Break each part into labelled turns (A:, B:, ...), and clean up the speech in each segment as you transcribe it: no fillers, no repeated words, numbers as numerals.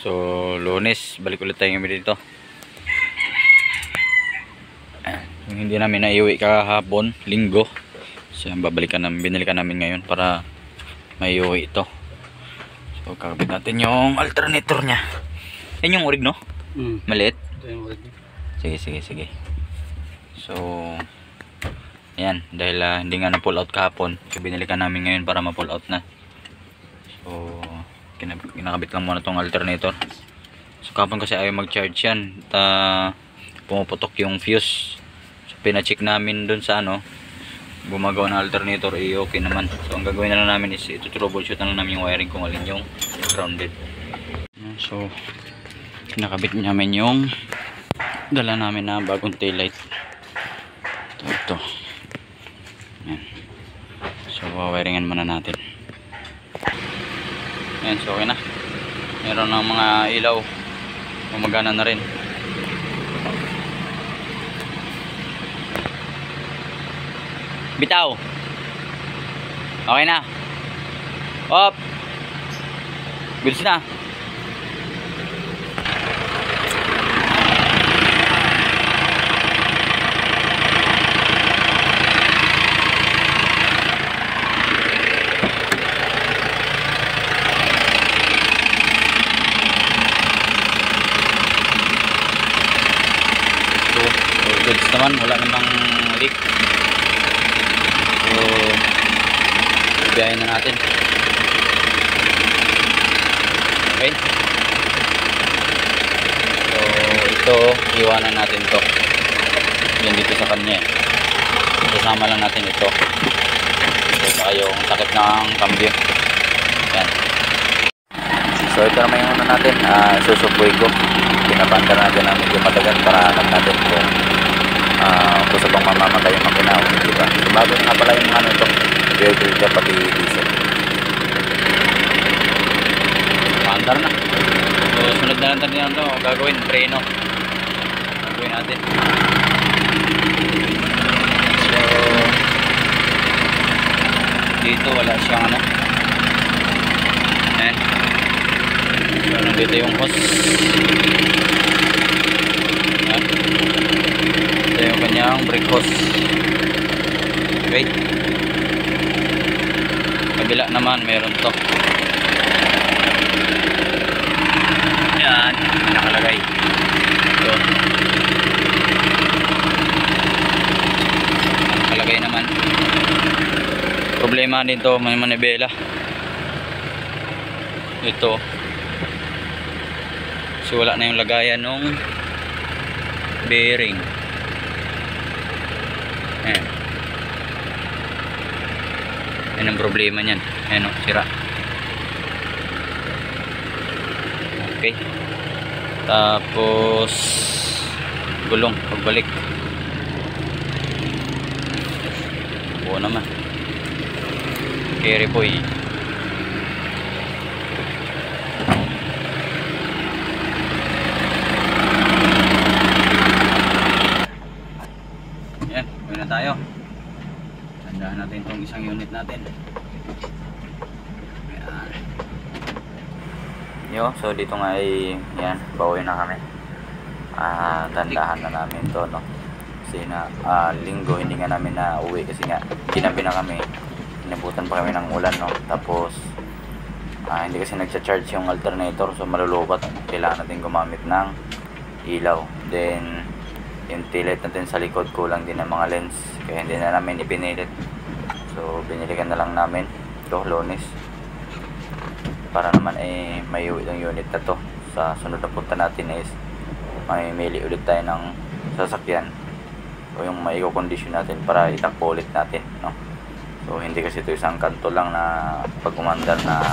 A: So, Lunes, balik ulit tayo ngayon dito. Yung hindi namin naiuwi kahapon, Linggo. So, babalikan namin, binalikan namin ngayon para maiuwi ito. So, kakabit natin yung alternator niya. Yan yung urig, no? Maliit?
B: Ito yung urig.
A: Sige. So, ayan, dahil hindi nga na pull out kahapon, so binalikan namin ngayon para ma-pull out na. So, kinakabit lang muna tong alternator. So, kahapon kasi ayaw mag-charge yan. Pumuputok yung fuse. So, pina-check namin dun sa gumagawa ng alternator, okay naman. So, ang gagawin na lang namin is ito-troubleshoot na lang namin yung wiring kung alin yung grounded. So, kinakabit namin yung dala namin na bagong taillight. Ito. Ayan. So, wawiringan muna natin. Ayan, so okay na. Meron ng mga ilaw. Gumagana na rin. Bitaw. Okay na. Op. Goods na. Goods naman, wala namang leak. So, biyahin na natin. Okay. So, ito, iwanan natin to. Yan dito sa kanya eh. Kasama lang natin ito. So, saka yung takip ng cambio. Yan. So, ito naman yung natin. Susubuin ko. Pinapandar natin ang medyo matagal para alam natin kung sa bang mamamatay yung makina o hindi ba. So, bago nga pala yung ito, filter pati diesel. Pandar na. So, sunod na lang natin ito, gagawin, preno. Gagawin natin. So, dito wala siyang ayan. So, nandito yung hose. Ayan. Ito yung kanyang brake hose. Okay. Kabila naman meron to. Ayan, nakalagay. Ito. Nakalagay naman. Problema dito, may manibela. Ito. So, wala na yung lagayan ng bearing. Ayan. Yan ang problema niyan. Ayan o, sira. Okay. Tapos gulong pagbalik. Buo naman. Carry po eh. Ayan, gawin na tayo. Tandaan natin itong isang unit natin. Ayan. Yo, so dito nga ay yan, bawi na kami. Tandahan na namin to, no. Kasi Linggo hindi nga namin na uwi kasi nga ginabi na kami. Inabutan pa kami ng ulan, no. Tapos hindi kasi nagcha-charge yung alternator, so malulubat. Kailangan natin gumamit ng ilaw. Then yung taillight natin sa likod, kulang din ng mga lens, kaya hindi na namin ipinilit. So binilikan na lang namin ito, Lunes, para naman may uwi yung unit na to. Sa sunod na punta natin is may mili ulit tayo ng sasakyan o yung maiko-condition natin para itakbo ulit natin, no? So hindi kasi ito isang kanto lang na pag umandar na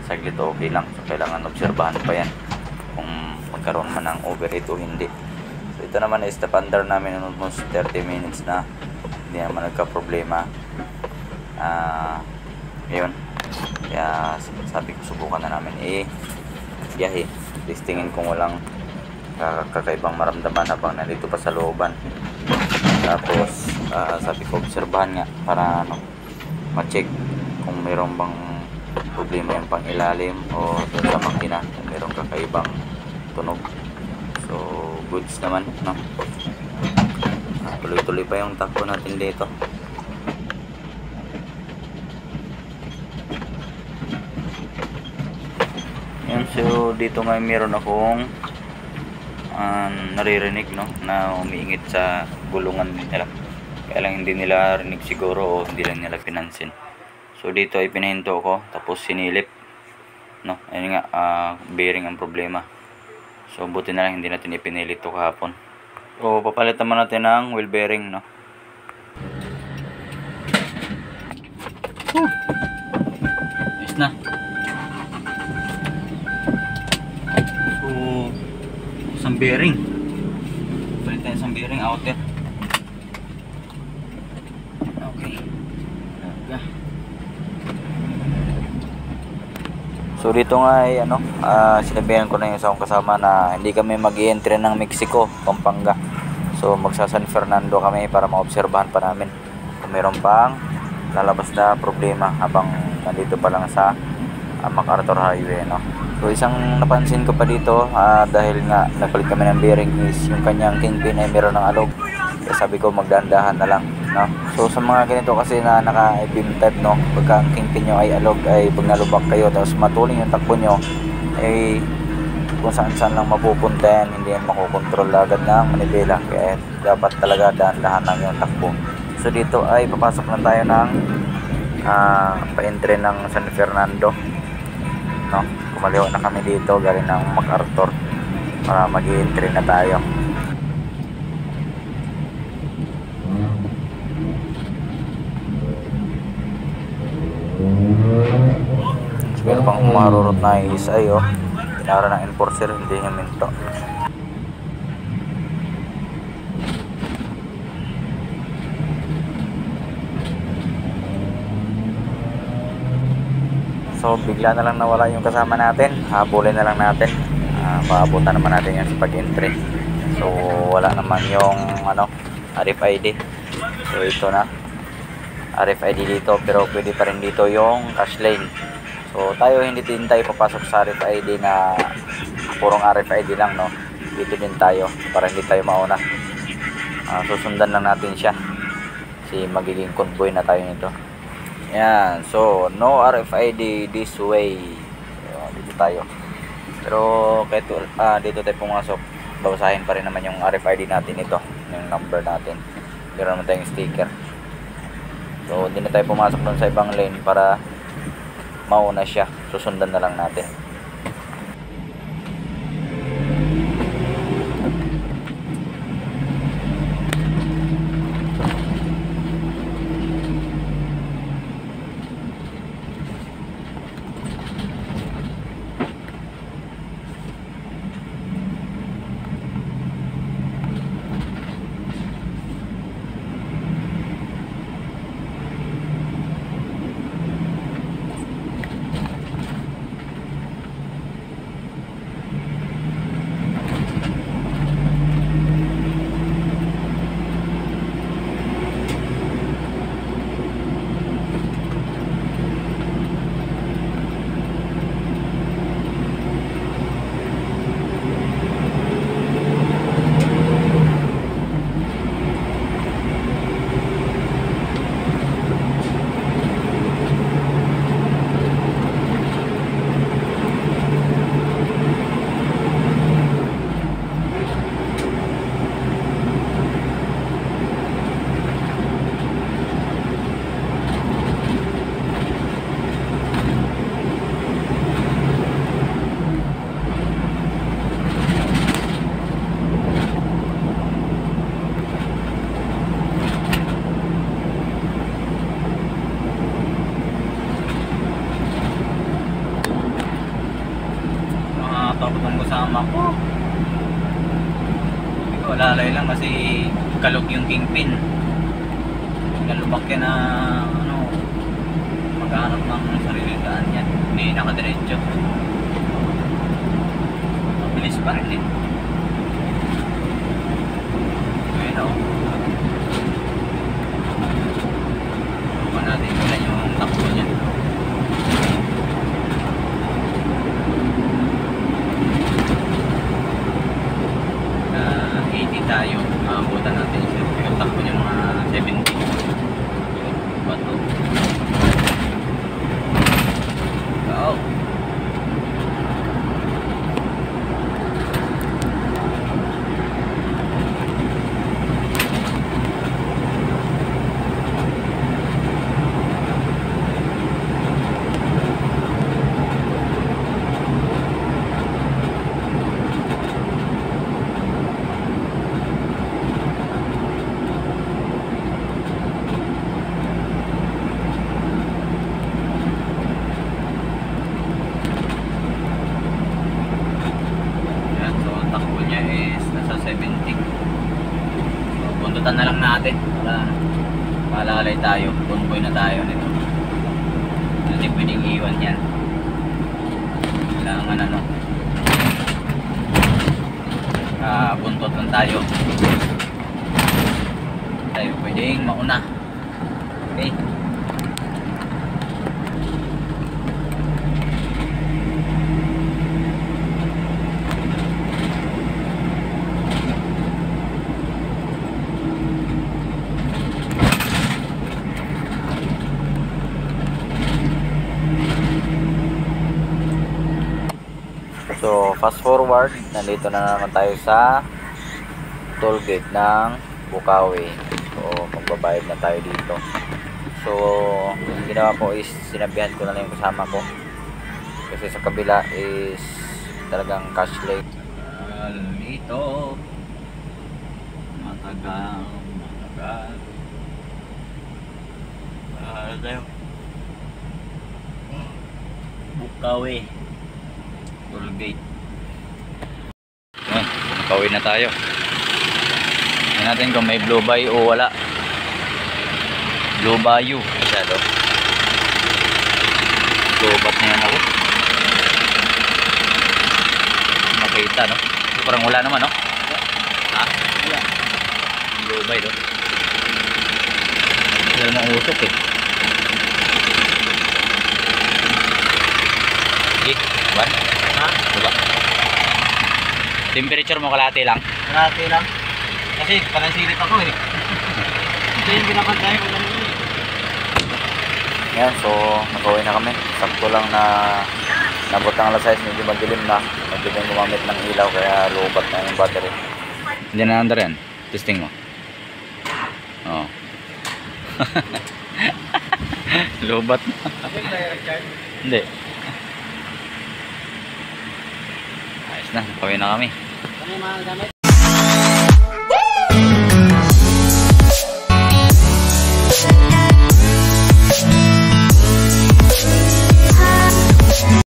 A: saglit okay lang. So kailangan obserbahan pa yan kung magkaroon man ng overheat o hindi. So ito naman is napandar namin almost 30 minutes na, hindi naman nagka-problema. Yun, kaya sabi ko subukan na namin biyahe, testingin kung walang kakaibang maramdaman habang nandito pa sa looban. Tapos sabi ko obserbahan nga para ma-check kung mayroon bang problema yung pang ilalim o dun sa makina, mayroong kakaibang tunog. So goods naman, no? Tuloy-tuloy pa yung takbo natin dito. Yan, so dito nga meron akong naririnig, no, na umiingit sa gulungan nila. Kaya lang hindi nila rinig siguro o hindi lang nila pinansin. So dito ay pinahinto ko tapos sinilip, no. Ayun nga, bearing ang problema. So buti na lang hindi natin ipinilit to kahapon. So papalit naman natin ng wheel bearing, no. Yes na. So isang bearing. Palit tayo isang bearing outer. Okay. So dito nga ay sinabihan ko na yung isang kasama na hindi kami mag-i-entry ng Mexico, Pampanga. So magsa San Fernando kami para maobserbahan pa namin kung meron pang lalabas na problema habang nandito pa lang sa MacArthur Highway, no. So isang napansin ko pa dito, dahil nga nagpalit kami ng bearing, is yung kanyang kingpin ay meron ng alog. Kaya sabi ko magdahan-dahan na lang, no. So sa mga ganito kasi na naka-beam type, no, pagka ang kingpin nyo ay alog, ay pag nalubak kayo tapos matuling yung takbo nyo, ay kung saan-saan lang mapupunta yan, hindi yan makokontrol agad ng manibela. Kaya dapat talaga dahan-dahan lang yung takbo. So dito ay papasok lang tayo ng pa-entry ng San Fernando, no. Kumaliwa na kami dito galing ng MacArthur para mag-i-entry na tayo. So, meron pang marurot na isay, oh. Pinara ng enforcer, hindi niya minto. So bigla na lang nawala yung kasama natin, habulin na lang natin, maabutan naman natin yan sa pag-entry. So wala naman yung RFID. So ito na RFID dito, pero pwede pa rin dito yung cash lane. So tayo hindi din tayo papasok sa RFID na purong RFID lang, no. Dito din tayo para hindi tayo mauna. Susundan lang natin siya kasi magiging convoy na tayo nito. Yan, so no RFID this way. Dito tayo. Pero kahit dito tayo pumasok, babasahin pa rin naman yung RFID natin ito, yung number natin. Meron naman tayong sticker. So hindi na tayo pumasok doon sa ibang lane para mauna siya. Susundan na lang natin. Kasama ko, walalay lang kasi kalog yung kingpin. Nalubak yan na maghanap ng sariling daan yan, hindi nakadiretso. Mabilis pa rin eh. Ayun o, natin wala yung takbo niya. niya is nasa 70. So, buntutan na lang natin para malalay tayo. Convoy na tayo nito. Hindi pwedeng iwan yan. Kailangan ano, buntot lang tayo. Tayo pwedeng mauna. Okay. So, fast forward, nandito na naman tayo sa toll gate ng Bukawi. So, magbabayad na tayo dito. So, ang ginawa ko is sinabihan ko na lang yung kasama ko. Kasi sa kabila is talagang cashless. Dito. Matagal. Tayo. Bukawi. Toll gate. Ayan, pauwi na tayo. Tingnan natin kung may blue bay o wala. Blue bayou. Masyado. Lubat na yan ako. Makita, no? Parang wala naman, no? Ha? Wala. Blue bay, no? Wala namang usok, eh. Sige, one. Ha? Diba? Temperature mo kalahati lang? Kalahati lang. Kasi panansilit ako eh. Ito yung pinapantay ko lang yun. Yan, so nakauwi na kami. Sakto lang na nabot ng alas 6, medyo madilim na. Madilim gumamit ng ilaw kaya lubat na yung battery. Hindi na under yan. Testing mo. Oo. Lubat na. Hindi. Ayos na, nakauwi na kami.